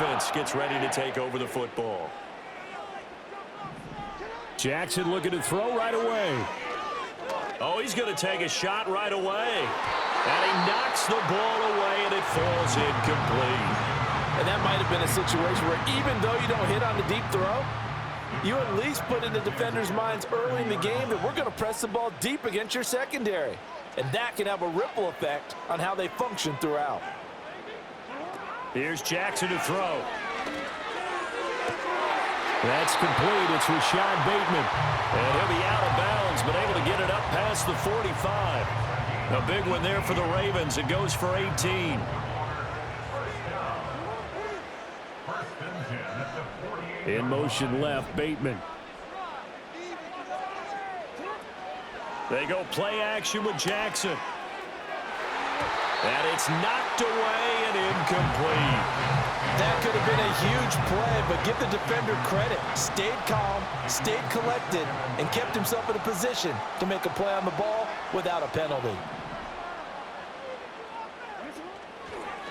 offense gets ready to take over the football. Jackson looking to throw right away. Oh, he's going to take a shot right away. And he knocks the ball away, and it falls incomplete. And that might have been a situation where even though you don't hit on the deep throw, you at least put in the defenders' minds early in the game that we're going to press the ball deep against your secondary. And that can have a ripple effect on how they function throughout. Here's Jackson to throw. That's complete. It's Rashad Bateman. And he'll be out of bounds, but able to get it up past the 45. A big one there for the Ravens. It goes for 18. In motion left, Bateman. They go play action with Jackson. And it's knocked away and incomplete. That could have been a huge play, but give the defender credit. Stayed calm, stayed collected, and kept himself in a position to make a play on the ball without a penalty.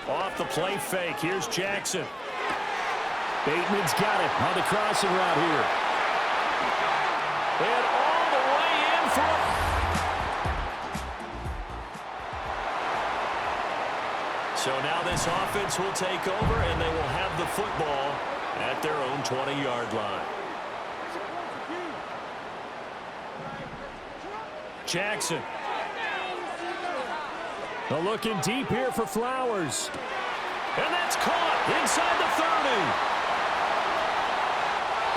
Off the play fake, here's Jackson. Bateman's got it on the crossing route here. And all the way in for it. So now this offense will take over, and they will have the football at their own 20-yard line. Jackson. They're looking deep here for Flowers. And that's caught inside the 30.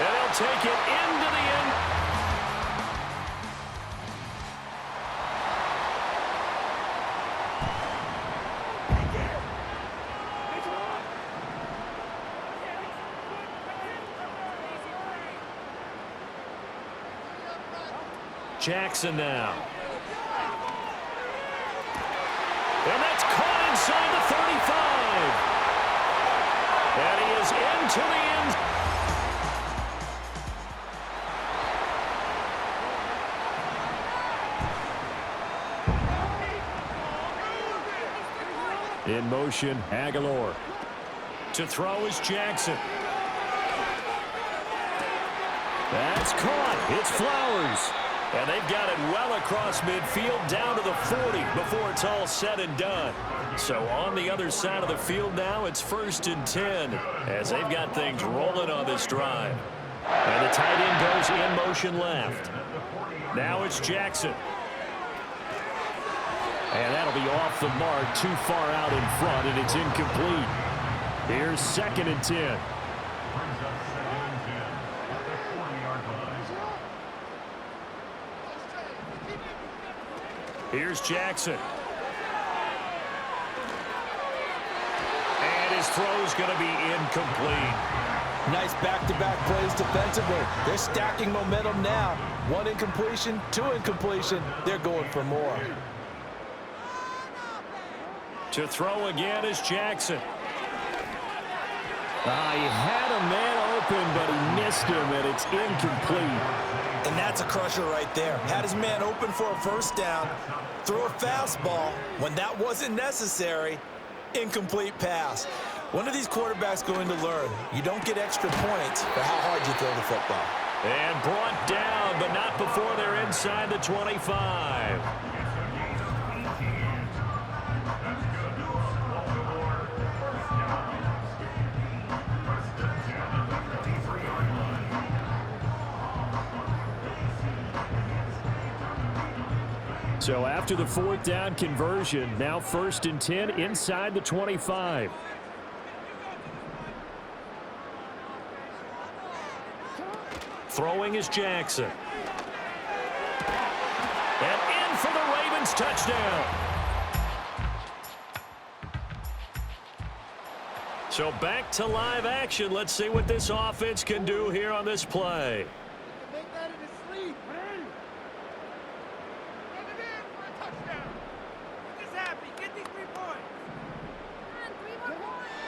And they'll take it into the end. Jackson now. And that's caught inside the 35. And he is into the end. In motion, Aguilar. To throw is Jackson. That's caught. It's Flowers. And they've got it well across midfield down to the 40 before it's all said and done. So on the other side of the field now, it's 1st and 10 as they've got things rolling on this drive. And the tight end goes in motion left. Now it's Jackson. And that'll be off the mark, too far out in front, and it's incomplete. Here's 2nd and 10. Here's Jackson. And his throw's going to be incomplete. Nice back-to-back plays defensively. They're stacking momentum now. 1 incompletion, 2 incompletion. They're going for more. To throw again is Jackson. He had a man open, but he missed him, and it's incomplete. And that's a crusher right there. Had his man open for a first down, threw a fastball. When that wasn't necessary, incomplete pass. When are these quarterbacks going to learn? You don't get extra points for how hard you throw the football. And brought down, but not before they're inside the 25. So after the 4th down conversion, now 1st and 10 inside the 25. Throwing is Jackson. And in for the Ravens touchdown. So back to live action. Let's see what this offense can do here on this play.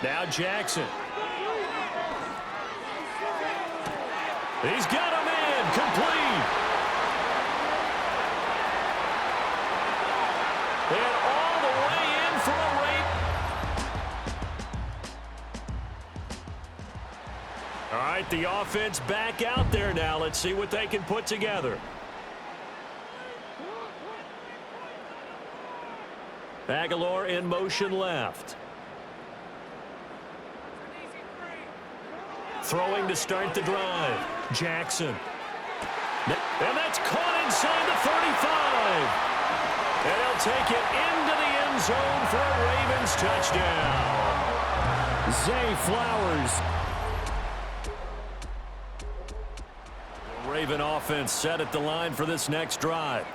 Now Jackson. He's got him in. Complete. And all the way in for a rate. All right, the offense back out there now. Let's see what they can put together. Aguilar in motion left. Throwing to start the drive. Jackson. And that's caught inside the 35. And he'll take it into the end zone for a Ravens touchdown. Zay Flowers. Raven offense set at the line for this next drive.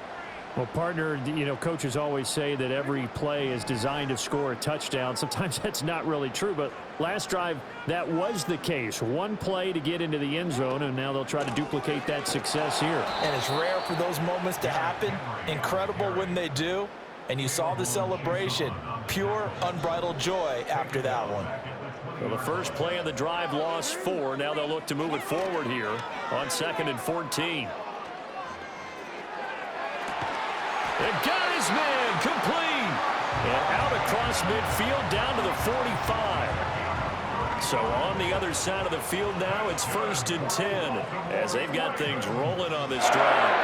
Well, partner, you know, coaches always say that every play is designed to score a touchdown. Sometimes that's not really true, but last drive, that was the case. One play to get into the end zone, and now they'll try to duplicate that success here. And it's rare for those moments to happen. Incredible when they do. And you saw the celebration. Pure, unbridled joy after that one. Well, the first play of the drive lost 4. Now they'll look to move it forward here on 2nd and 14. And got his man complete. And out across midfield down to the 45. So on the other side of the field now, it's 1st and 10 as they've got things rolling on this drive.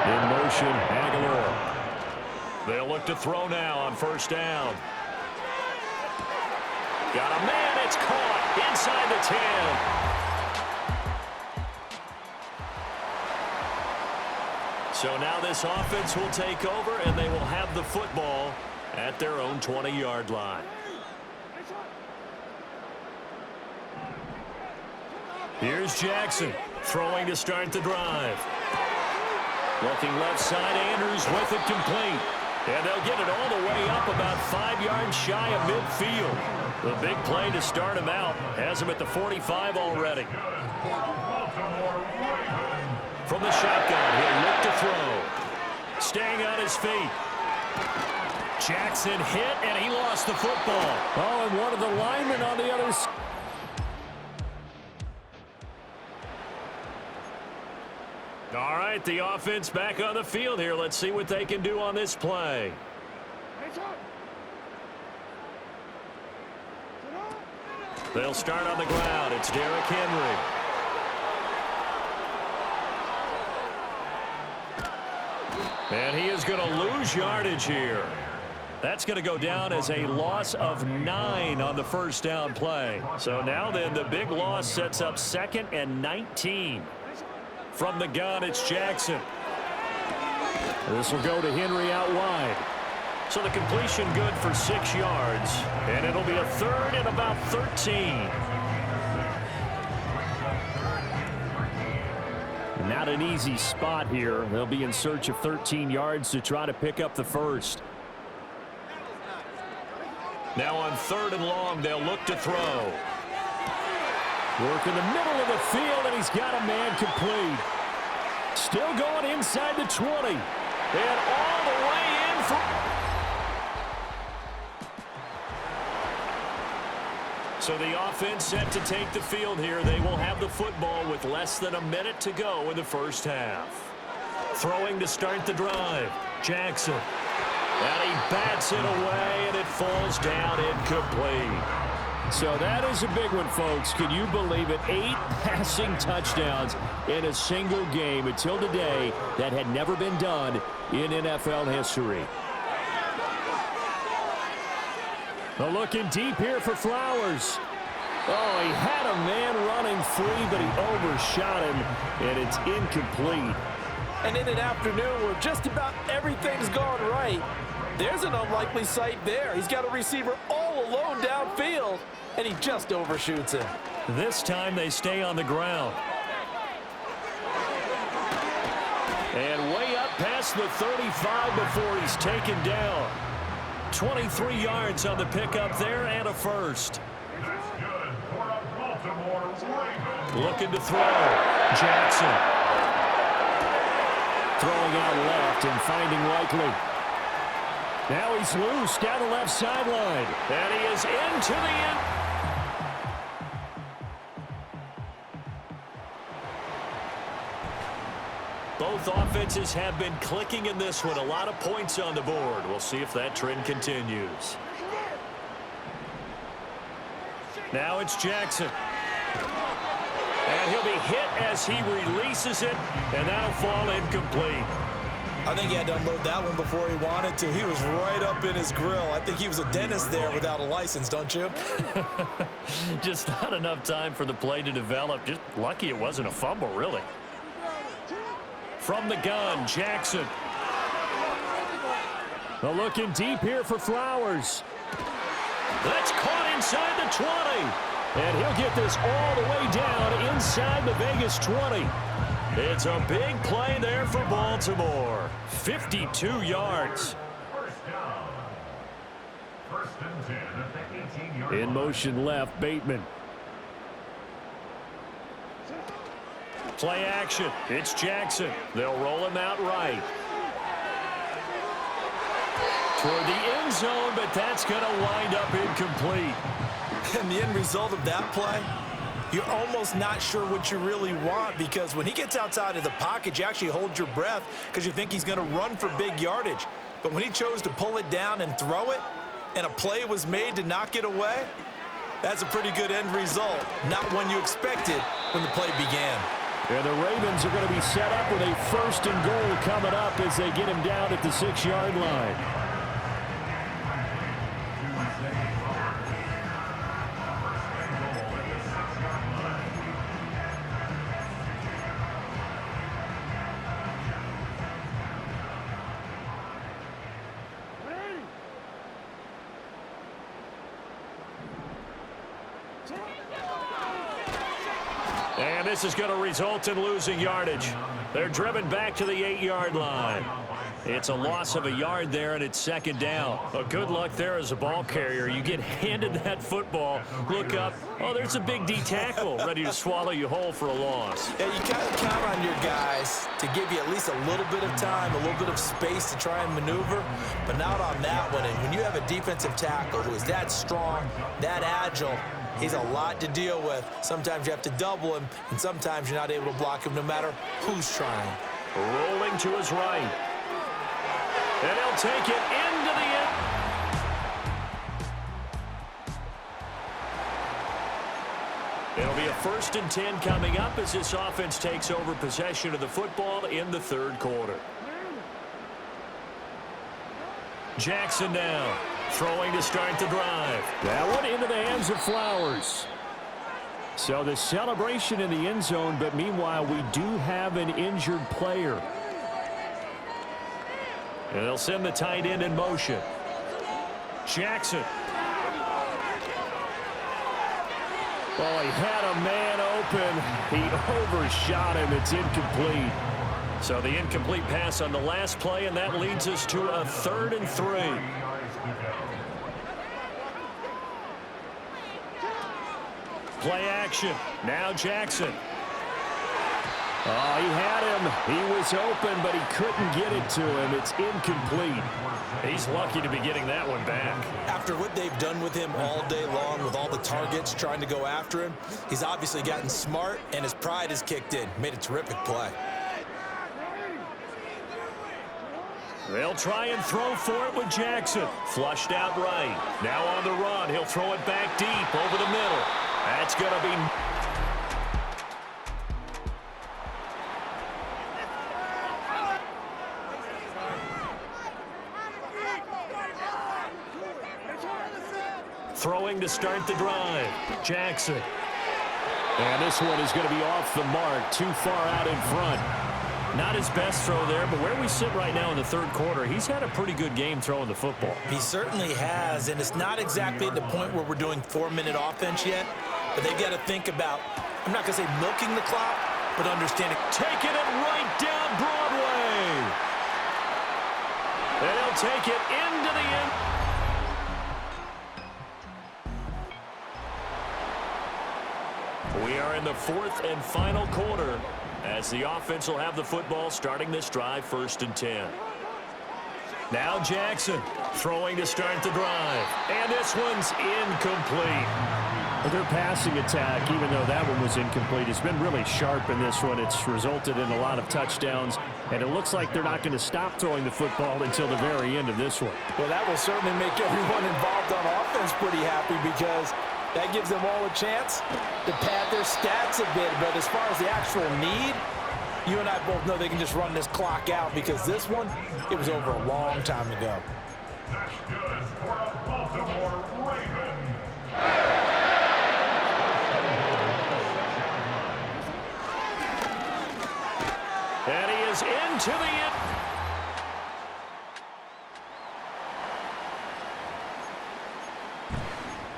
In motion, Aguilar. They'll look to throw now on 1st down. Got a man, it's caught inside the 10. So now this offense will take over, and they will have the football at their own 20-yard line. Here's Jackson throwing to start the drive. Looking left side, Andrews with it complete. And they'll get it all the way up about 5 yards shy of midfield. The big play to start him out has him at the 45 already. From the shotgun, he'll look to throw. Staying on his feet. Jackson hit, and he lost the football. Oh, and one of the linemen on the other side. All right, the offense back on the field here. Let's see what they can do on this play. They'll start on the ground. It's Derrick Henry. And he is going to lose yardage here. That's going to go down as a loss of 9 on the 1st down play. So now then the big loss sets up 2nd and 19. From the gun, it's Jackson. This will go to Henry out wide. So the completion good for 6 yards. And it'll be a 3rd and about 13. Not an easy spot here. They'll be in search of 13 yards to try to pick up the 1st. Now on 3rd and long, they'll look to throw. Work in the middle of the field, and he's got a man complete. Still going inside the 20. And all the way in for... So the offense set to take the field here. They will have the football with less than a minute to go in the 1st half. Throwing to start the drive. Jackson. And he bats it away, and it falls down incomplete. So that is a big one, folks. Can you believe it? 8 passing touchdowns in a single game until today. That had never been done in NFL history. Well, looking deep here for Flowers. Oh, he had a man running free, but he overshot him, and it's incomplete. And in an afternoon where just about everything's gone right, there's an unlikely sight there. He's got a receiver all alone downfield, and he just overshoots him. This time they stay on the ground. And way up past the 35 before he's taken down. 23 yards on the pickup there and a 1st. Looking to throw. Jackson. Throwing out left and finding Likely. Now he's loose down the left sideline. And he is into the end. Both offenses have been clicking in this one. A lot of points on the board. We'll see if that trend continues. Now it's Jackson. And he'll be hit as he releases it, and that'll fall incomplete. I think he had to unload that one before he wanted to. He was right up in his grill. I think he was a dentist there without a license, don't you? Just not enough time for the play to develop. Just lucky it wasn't a fumble, really. From the gun, Jackson. Well, looking deep here for Flowers. That's caught inside the 20. And he'll get this all the way down inside the Vegas 20. It's a big play there for Baltimore. 52 yards. In motion left, Bateman. Play action. It's Jackson. They'll roll him out right. Toward the end zone, but that's going to wind up incomplete. And the end result of that play, you're almost not sure what you really want, because when he gets outside of the pocket, you actually hold your breath because you think he's going to run for big yardage. But when he chose to pull it down and throw it, and a play was made to knock it away, that's a pretty good end result. Not one you expected when the play began. Yeah, the Ravens are going to be set up with a 1st and goal coming up as they get him down at the 6-yard line. And this is going to result in losing yardage. They're driven back to the 8-yard line. It's a loss of a yard there, and it's 2nd down. Well, good luck there as a ball carrier. You get handed that football, look up, oh, there's a big D tackle ready to swallow you whole for a loss. Yeah, you kind of count on your guys to give you at least a little bit of time, a little bit of space to try and maneuver, but not on that one. And when you have a defensive tackle who is that strong, that agile, he's a lot to deal with. Sometimes you have to double him, and sometimes you're not able to block him no matter who's trying. Rolling to his right. And he'll take it into the end. It'll be a 1st and 10 coming up as this offense takes over possession of the football in the 3rd quarter. Jackson now. Throwing to start the drive. That one into the hands of Flowers. So the celebration in the end zone, but meanwhile we do have an injured player. And they'll send the tight end in motion. Jackson. Well, he had a man open. He overshot him. It's incomplete. So the incomplete pass on the last play, and that leads us to a 3rd and 3. Play action. Now Jackson. Oh, he had him. He was open, but he couldn't get it to him. It's incomplete. He's lucky to be getting that one back. After what they've done with him all day long, with all the targets trying to go after him, he's obviously gotten smart, and his pride has kicked in. Made a terrific play. They'll try and throw for it with Jackson. Flushed out right. Now on the run. He'll throw it back deep over the middle. That's going to be... Throwing to start the drive. Jackson. And this one is going to be off the mark. Too far out in front. Not his best throw there, but where we sit right now in the 3rd quarter, he's had a pretty good game throwing the football. He certainly has, and it's not exactly at the point where we're doing 4-minute offense yet, but they've got to think about, I'm not going to say milking the clock, but understanding. Taking it right down Broadway. And he'll take it into the end. We are in the 4th and final quarter as the offense will have the football starting this drive, 1st and 10. Now Jackson throwing to start the drive. And this one's incomplete. Their passing attack, even though that one was incomplete, has been really sharp in this one. It's resulted in a lot of touchdowns, and it looks like they're not going to stop throwing the football until the very end of this one. Well, that will certainly make everyone involved on offense pretty happy, because That gives them all a chance to pad their stats a bit. But as far as the actual need, you and I both know they can just run this clock out because this one, it was over a long time ago. That's good for a Baltimore Raven. And he is into the end.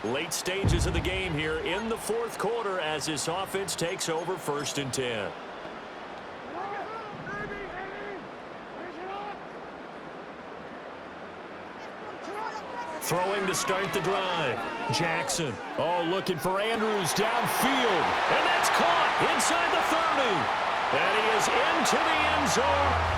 Late stages of the game here in the fourth quarter as this offense takes over 1st and 10. Throwing to start the drive. Jackson. Oh, looking for Andrews downfield. And that's caught inside the 30. And he is into the end zone.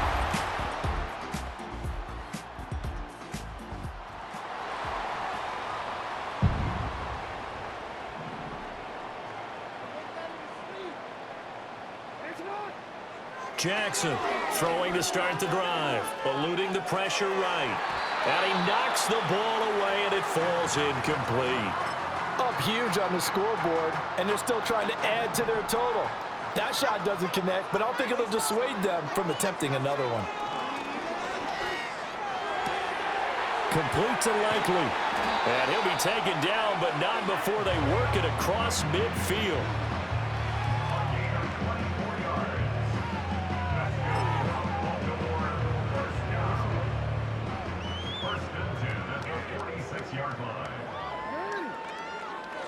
Jackson throwing to start the drive, eluding the pressure right. And he knocks the ball away, and it falls incomplete. Up huge on the scoreboard, and they're still trying to add to their total. That shot doesn't connect, but I don't think it'll dissuade them from attempting another one. Complete to Likely. And he'll be taken down, but not before they work it across midfield.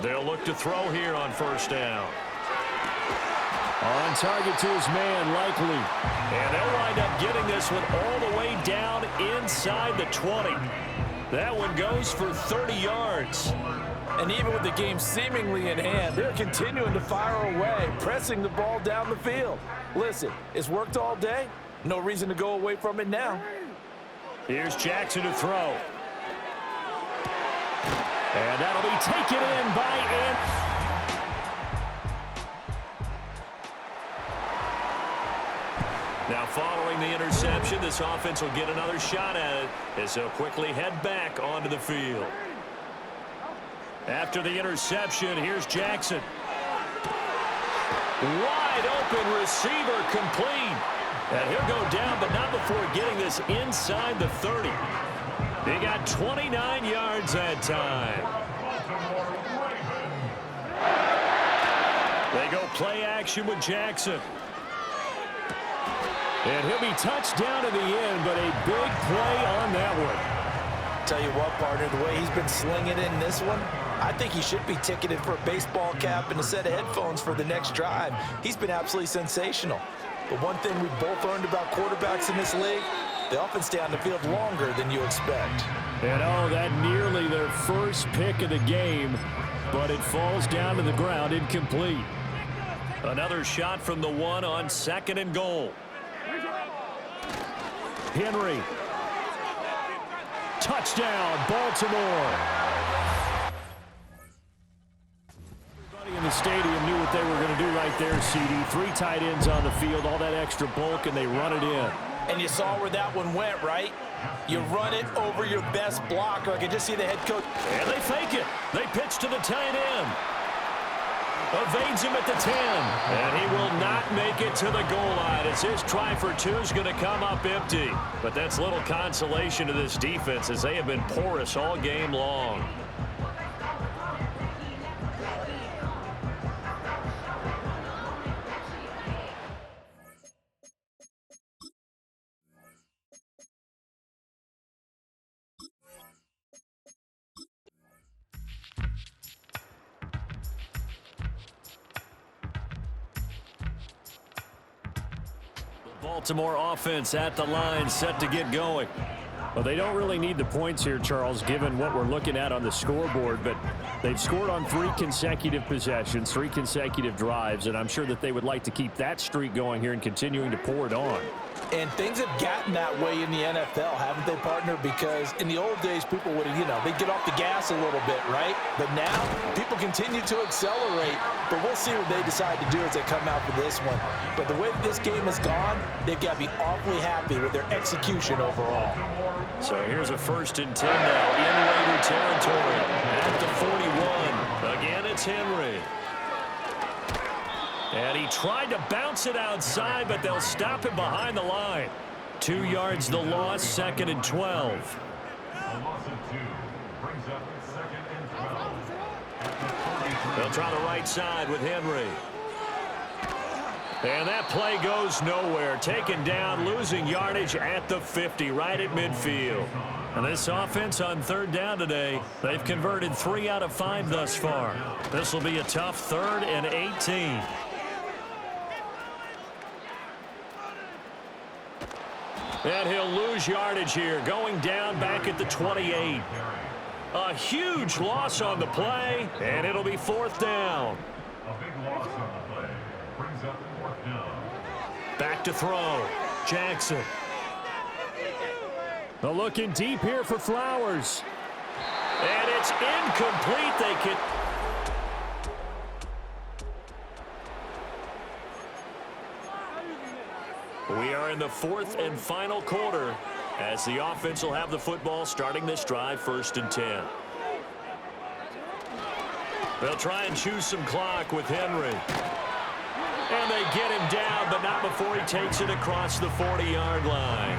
They'll look to throw here on 1st down. On target to his man, Likely. And they'll wind up getting this one all the way down inside the 20. That one goes for 30 yards. And even with the game seemingly in hand, they're continuing to fire away, pressing the ball down the field. Listen, it's worked all day. No reason to go away from it now. Here's Jackson to throw. And that'll be taken in by Now following the interception, this offense will get another shot at it as they'll quickly head back onto the field. After the interception, here's Jackson. Wide open receiver complete. And he'll go down, but not before getting this inside the 30. They got 29 yards that time. They go play action with Jackson. And he'll be touched down to the end, but a big play on that one. Tell you what, partner, the way he's been slinging in this one, I think he should be ticketed for a baseball cap and a set of headphones for the next drive. He's been absolutely sensational. But one thing we've both learned about quarterbacks in this league, they often stay on the field longer than you expect. And oh, that nearly their first pick of the game, but it falls down to the ground incomplete. Another shot from the 1 on 2nd and goal. Henry. Touchdown, Baltimore. Everybody in the stadium knew what they were going to do right there, CD. 3 tight ends on the field, all that extra bulk, and they run it in. And you saw where that one went, right? You run it over your best blocker. I can just see the head coach. And they fake it. They pitch to the tight end. Evades him at the 10. And he will not make it to the goal line as his try for 2 is going to come up empty. But that's little consolation to this defense as they have been porous all game long. Baltimore offense at the line, set to get going. Well, they don't really need the points here, Charles, given what we're looking at on the scoreboard, but they've scored on 3 consecutive possessions, 3 consecutive drives, and I'm sure that they would like to keep that streak going here and continuing to pour it on. And things have gotten that way in the NFL, haven't they, partner? Because in the old days, people would have, they'd get off the gas a little bit, right? But now, people continue to accelerate. But we'll see what they decide to do as they come out for this one. But the way that this game has gone, they've got to be awfully happy with their execution overall. So here's a 1st and 10 now in Raider territory at the 41. Again, it's Henry. And he tried to bounce it outside, but they'll stop him behind the line. 2 yards the loss, 2nd and 12. A loss of 2 brings up 2nd and 12. They'll try the right side with Henry. And that play goes nowhere. Taken down, losing yardage at the 50, right at midfield. And this offense on 3rd down today, they've converted 3 out of 5 thus far. This will be a tough 3rd and 18. And he'll lose yardage here, going down back at the 28. A huge loss on the play, and it'll be 4th down. A big loss on the play brings up 4th down. Back to throw. Jackson. They're looking deep here for Flowers. And it's incomplete. They can... We are in the 4th and final quarter as the offense will have the football starting this drive, 1st and 10. They'll try and choose some clock with Henry. And they get him down, but not before he takes it across the 40-yard line.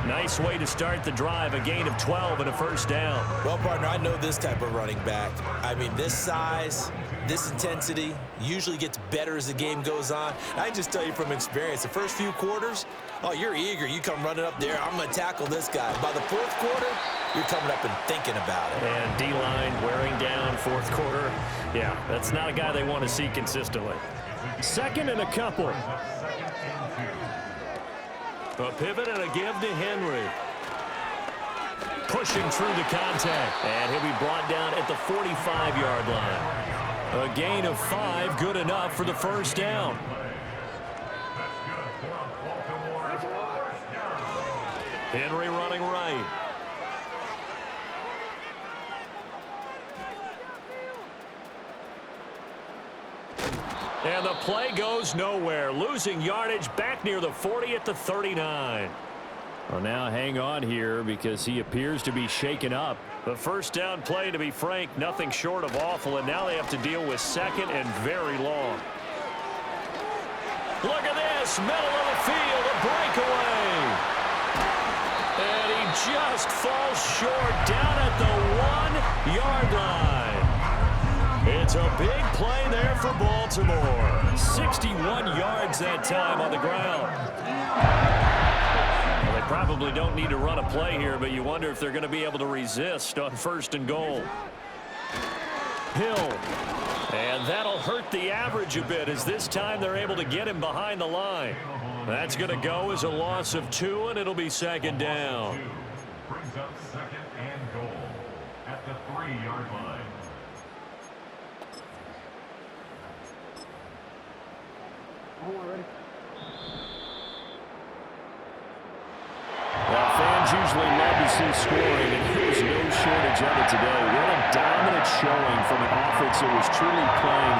Nice way to start the drive, a gain of 12 and a 1st down. Well, partner, I know this type of running back. I mean, this size, this intensity usually gets better as the game goes on. I just tell you from experience, the first few quarters, oh, you're eager. You come running up there, I'm going to tackle this guy. By the 4th quarter, you're coming up and thinking about it. And D-line wearing down 4th quarter. Yeah, that's not a guy they want to see consistently. 2nd and a couple. A pivot and a give to Henry. Pushing through the contact. And he'll be brought down at the 45-yard line. A gain of 5, good enough for the 1st down. Henry running right. And the play goes nowhere. Losing yardage back near the 40 at the 39. Well, now hang on here because he appears to be shaken up. The 1st down play, to be frank, nothing short of awful. And now they have to deal with 2nd and very long. Look at this. Middle of the field. A breakaway. And he just falls short down at the 1-yard line. It's a big play there for Baltimore. 61 yards that time on the ground. Well, they probably don't need to run a play here, but you wonder if they're going to be able to resist on 1st and goal. Hill. And that'll hurt the average a bit as this time they're able to get him behind the line. That's going to go as a loss of 2, and it'll be 2nd down. Brings up 2nd and goal at the 3-yard line. Well, fans usually love to see scoring, and there's no shortage of it today. What a dominant showing from an offense that was truly playing